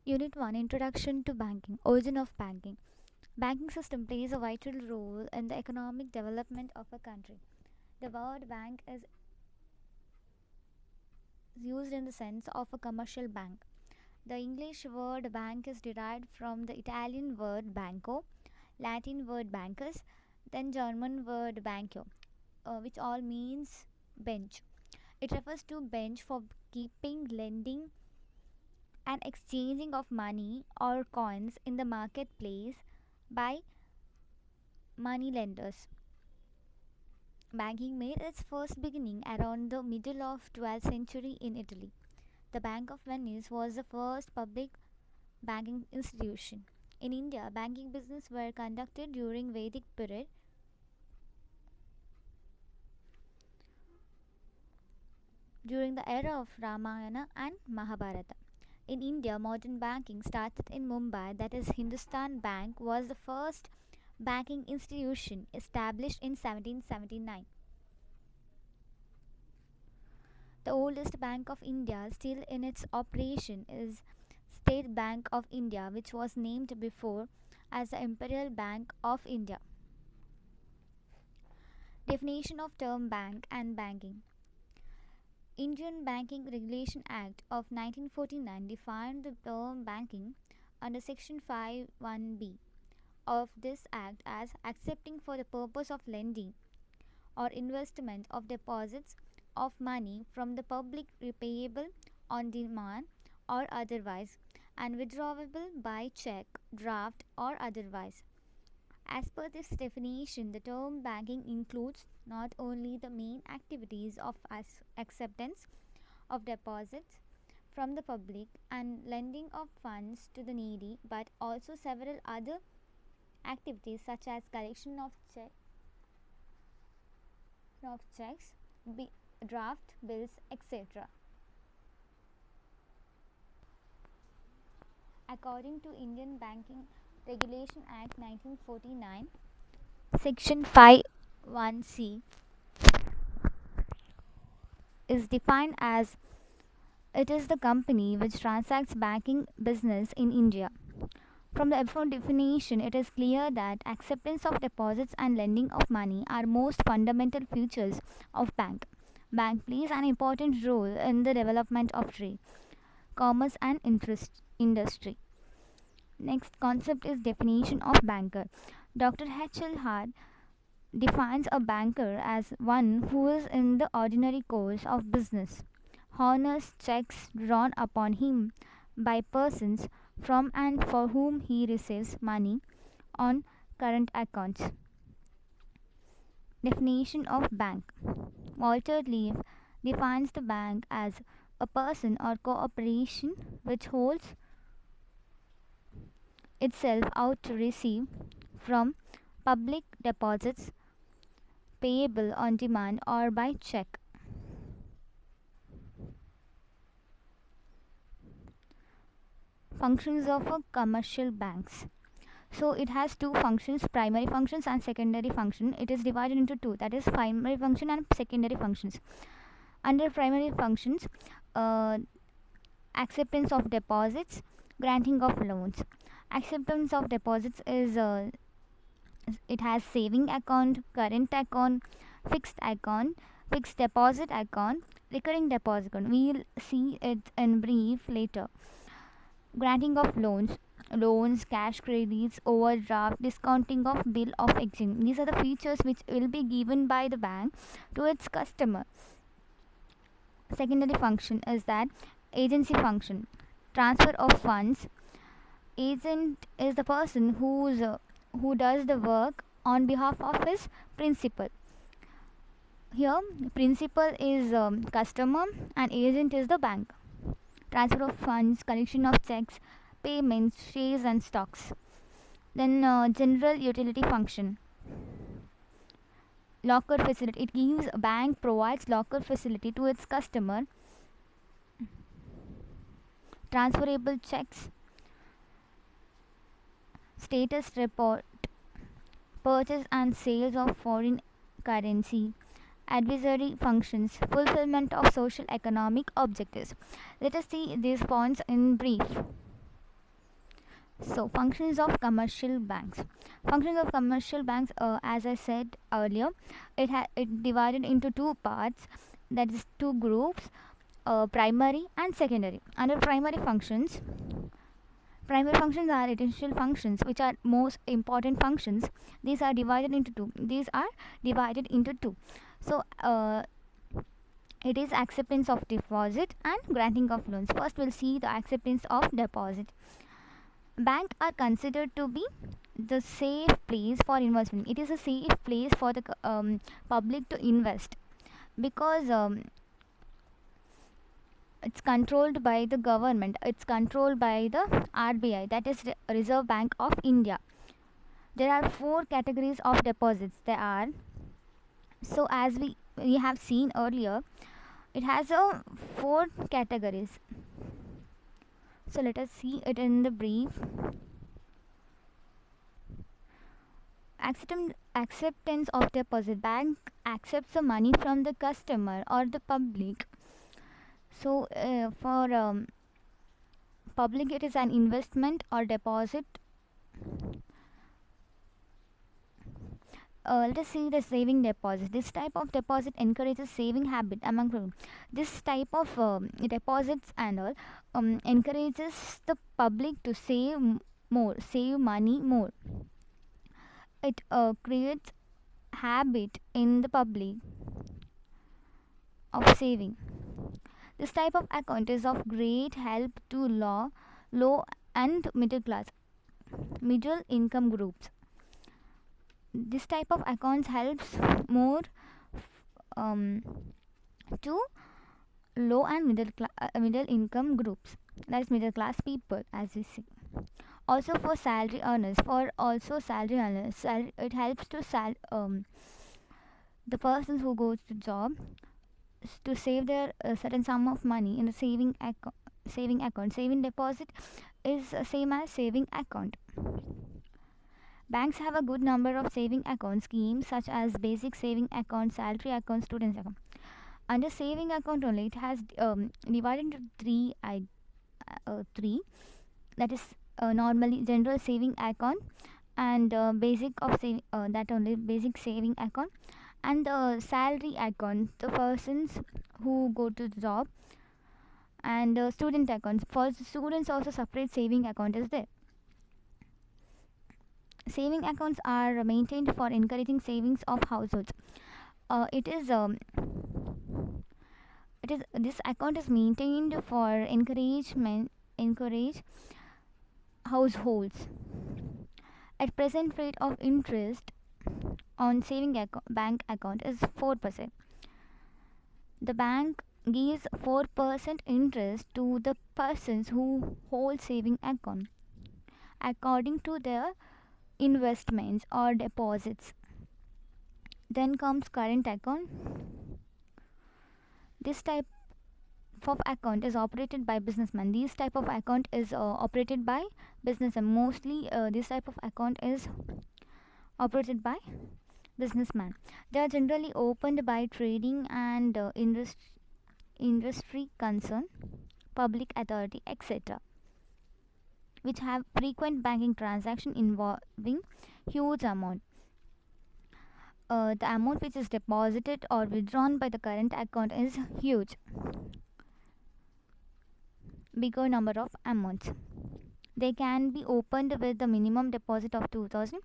Unit 1, Introduction to Banking. Origin of Banking. Banking system plays a vital role in the economic development of a country. The word bank is used in the sense of a commercial bank. The English word bank is derived from the Italian word banco, Latin word bancus, then German word banco, which all means bench. It refers to bench for keeping, lending, and exchanging of money or coins in the marketplace by money lenders. Banking made its first beginning around the middle of 12th century in Italy. The Bank of Venice was the first public banking institution. In India, banking business were conducted during Vedic period during the era of Ramayana and Mahabharata. In India, modern banking started in Mumbai, that is, Hindustan Bank was the first banking institution established in 1779. The oldest bank of India still in its operation is State Bank of India, which was named before as the Imperial Bank of India. Definition of term bank and banking. Indian Banking Regulation Act of 1949 defined the term banking under section 51B of this act as accepting for the purpose of lending or investment of deposits of money from the public repayable on demand or otherwise and withdrawable by check, draft or otherwise. As per this definition, the term banking includes not only the main activities of acceptance of deposits from the public and lending of funds to the needy, but also several other activities such as collection of checks, draft bills, etc. According to Indian Banking Regulation Act 1949, Section 51C is defined as it is the company which transacts banking business in India. From the above definition, it is clear that acceptance of deposits and lending of money are most fundamental features of bank. Bank plays an important role in the development of trade, commerce and industry. Next concept is definition of banker. Dr. H.L. Hart defines a banker as one who is in the ordinary course of business, honors checks drawn upon him by persons from and for whom he receives money on current accounts. Definition of bank. Walter Leaf defines the bank as a person or corporation which holds itself out to receive from public deposits payable on demand or by check. Functions of a commercial banks. So it has two functions, primary functions and secondary function. It is divided into two, that is primary function and secondary functions. Under primary functions, acceptance of deposits, granting of loans. Acceptance of deposits is it has saving account, current account, fixed deposit account, recurring deposit account. We'll see it in brief later. Granting of loans, cash credits, overdraft, discounting of bill of exchange. These are the features which will be given by the bank to its customer. Secondary function is that agency function, transfer of funds. Agent is the person who does the work on behalf of his principal. Here, principal is customer and agent is the bank. Transfer of funds, collection of checks, payments, shares and stocks. Then general utility function. Locker facility. It gives bank provides locker facility to its customer. Transferable checks. Status report. Purchase and sales of foreign currency. Advisory functions. Fulfillment of social economic objectives. Let us see these points in brief. So, functions of commercial banks. Functions of commercial banks, as I said earlier, it divided into two parts, that is two groups, primary and secondary. Under primary functions are essential functions, which are most important functions. These are divided into two. So, it is acceptance of deposit and granting of loans. First, we'll see the acceptance of deposit. Banks are considered to be the safe place for investment. It is a safe place for the public to invest, because it's controlled by the government. It's controlled by the RBI, that is Reserve Bank of India. There are four categories of deposits. There are, so as we have seen earlier, it has a four categories. So let us see it in the brief. Acceptance of deposit. Bank accepts the money from the customer or the public. So for public, it is an investment or deposit. Let us see the saving deposit. This type of deposit encourages saving habit among people. This type of deposits and all encourages the public to save money more. It creates habit in the public of saving. This type of account is of great help to low and middle income groups. This type of accounts helps more to low and middle income groups, that is middle class people, as we see. Also for salary earners, it helps to the persons who goes to job to save their certain sum of money in the saving account. Saving deposit is same as saving account. Banks have a good number of saving account schemes, such as basic saving account, salary account, students account. Under saving account only, it has divided into three. That is normally general saving account, and basic saving account, and the salary account, the persons who go to the job, and student accounts. For students also, separate saving account is there. Saving accounts are maintained for encouraging savings of households. It is this account is maintained for encourage households. At present, rate of interest on bank account is 4%. The bank gives 4% interest to the persons who hold saving account according to their investments or deposits. Then comes current account. This type of account is operated by businessmen. This type of account is operated by businessmen. Mostly this type of account is operated by businessmen. They are generally opened by trading and industry concern, public authority, etc., which have frequent banking transaction involving huge amount. The amount which is deposited or withdrawn by the current account is huge, bigger number of amounts. They can be opened with the minimum deposit of 2000.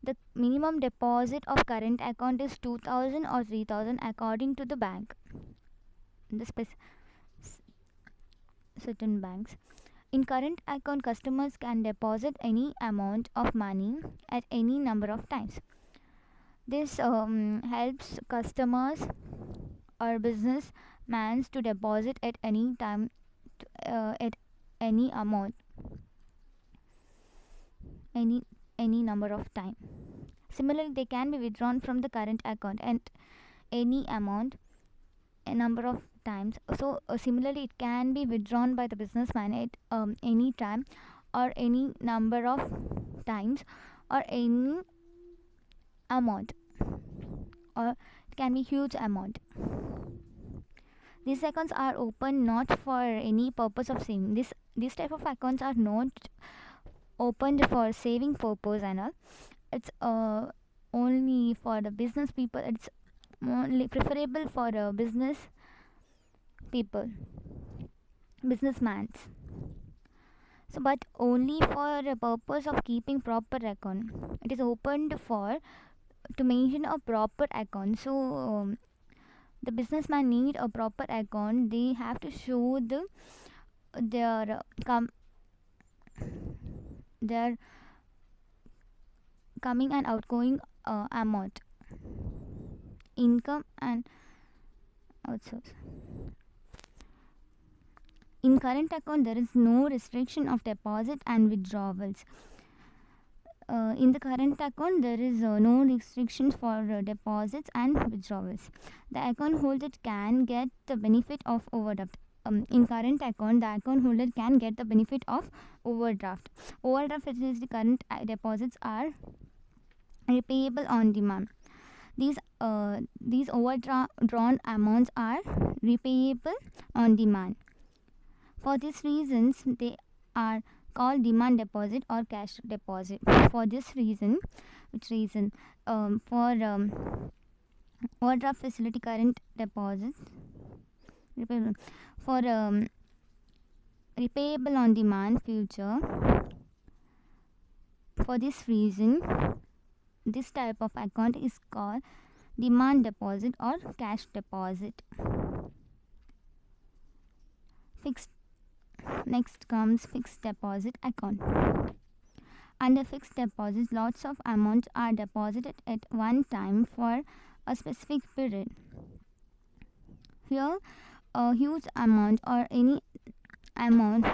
The minimum deposit of current account is 2000 or 3000 according to the bank. The certain banks. In current account, customers can deposit any amount of money at any number of times. This helps customers or businessmen to deposit at any time, at any amount, any number of time. Similarly, they can be withdrawn from the current account at any amount, a number of times. So similarly, it can be withdrawn by the businessman at any time or any number of times or any amount, or it can be huge amount. These accounts are open not for any purpose of saving. These type of accounts are not opened for saving purpose and all. It's only for the business people. It's only preferable for business people, businessmen. So, but only for the purpose of keeping proper account. It is opened for to maintain a proper account. So, the businessman need a proper account. They have to show their their coming and outgoing amount, income and outsource. In current account, there is no restriction of deposit and withdrawals. In the current account, there is no restrictions for deposits and withdrawals. The account holder can get the benefit of overdraft. In current account, the account holder can get the benefit of overdraft. Overdraft facility current deposits are repayable on demand. These overdrawn amounts are repayable on demand. For these reasons, they are called demand deposit or cash deposit. For this reason, for overdraft facility current deposits repayable, for repayable on demand future. For this reason, this type of account is called demand deposit or cash deposit. Fixed Next comes fixed deposit account. Under fixed deposits, lots of amounts are deposited at one time for a specific period. Here, a huge amount or any amount